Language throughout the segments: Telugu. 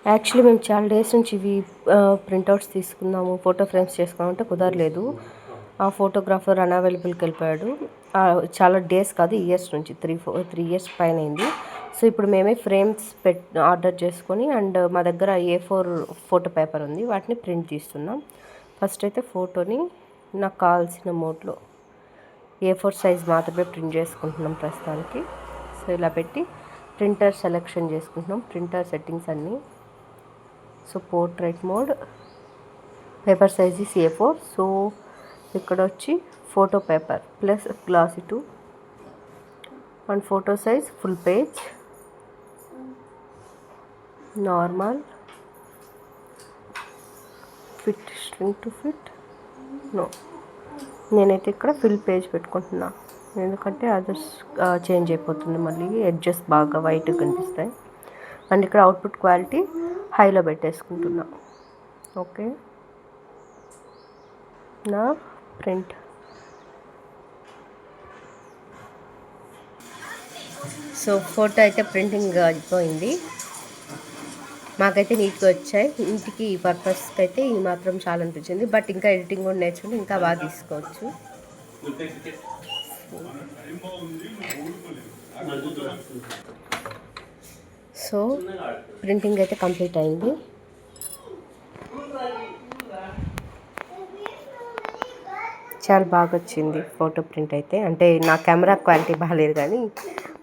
యాక్చువల్లీ మేము చాలా డేస్ నుంచి ఇవి ప్రింట్అవుట్స్ తీసుకుందాము, ఫోటో ఫ్రేమ్స్ చేసుకున్నామంటే కుదరలేదు. ఆ ఫోటోగ్రాఫర్ అన్అవైలబుల్కి వెళ్ళిపోయాడు. చాలా డేస్ కాదు, ఇయర్స్ నుంచి 3 ఇయర్స్ పైన అయింది. సో ఇప్పుడు మేమే ఫ్రేమ్స్ ఆర్డర్ చేసుకొని అండ్ మా దగ్గర A4 ఫోటో పేపర్ ఉంది, వాటిని ప్రింట్ తీస్తున్నాం. ఫస్ట్ అయితే ఫోటోని నాకు కావాల్సిన మోడ్లో A4 సైజ్ మాత్రమే ప్రింట్ చేసుకుంటున్నాం ప్రస్తుతానికి. సో ఇలా పెట్టి ప్రింటర్ సెలెక్షన్ చేసుకుంటున్నాం, ప్రింటర్ సెట్టింగ్స్ అన్నీ. So portrait mode, paper size is A4. So ఇక్కడ వచ్చి photo paper plus glossy 2 and photo size full page, normal, fit, string to fit. No, నేనైతే ఇక్కడ ఫుల్ పేజ్ పెట్టుకుంటున్నా, ఎందుకంటే అదర్స్ చేంజ్ అయిపోతుంది, మళ్ళీ ఎడ్జెస్ బాగా వైట్గా కనిపిస్తాయి. అండ్ ఇక్కడ అవుట్పుట్ క్వాలిటీ హైలో పెట్టేసుకుంటున్నా. ఓకే, నా ప్రింట్. సో ఫోటో అయితే ప్రింటింగ్ అయిపోయింది, మాకైతే నీట్గా వచ్చాయి. ఇంటికి ఈ పర్పస్కి అయితే ఈ మాత్రం చాలా అనిపించింది. బట్ ఇంకా ఎడిటింగ్ కూడా నేర్చుకుంటే ఇంకా బాగా తీసుకోవచ్చు. సో ప్రింటింగ్ అయితే కంప్లీట్ అయింది. చాలా బాగా వచ్చింది ఫోటో ప్రింట్ అయితే. అంటే నా కెమెరా క్వాలిటీ బాగాలేదు కానీ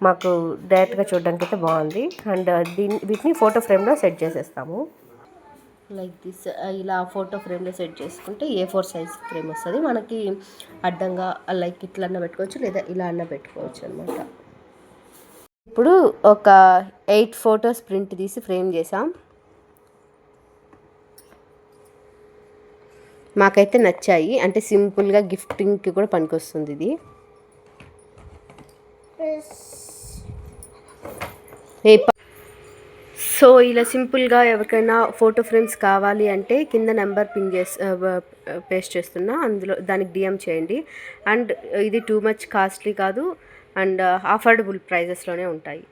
మాకు డైరెక్ట్గా చూడడానికి అయితే బాగుంది. అండ్ వీటిని ఫోటో ఫ్రేమ్లో సెట్ చేసేస్తాము. లైక్ దిస్, ఇలా ఫోటో ఫ్రేమ్లో సెట్ చేసుకుంటే A4 సైజ్ ఫ్రేమ్ వస్తుంది మనకి. అడ్డంగా లైక్ ఇట్లా అన్న పెట్టుకోవచ్చు, లేదా ఇలా అన్న పెట్టుకోవచ్చు అనమాట. ఇప్పుడు ఒక 8 ఫొటోస్ ప్రింట్ తీసి ఫ్రేమ్ చేసాం. మాకైతే నచ్చాయి, అంటే సింపుల్గా గిఫ్టింగ్కి కూడా పనికొస్తుంది ఇది. సో ఇలా సింపుల్గా ఎవరికైనా ఫోటో ఫ్రేమ్స్ కావాలి అంటే కింద నెంబర్ పేస్ట్ చేస్తున్నా, అందులో దానికి DM చేయండి. అండ్ ఇది టూ మచ్ కాస్ట్లీ కాదు, అండ్ అఫోర్డబుల్ ప్రైజెస్లోనే ఉంటాయి.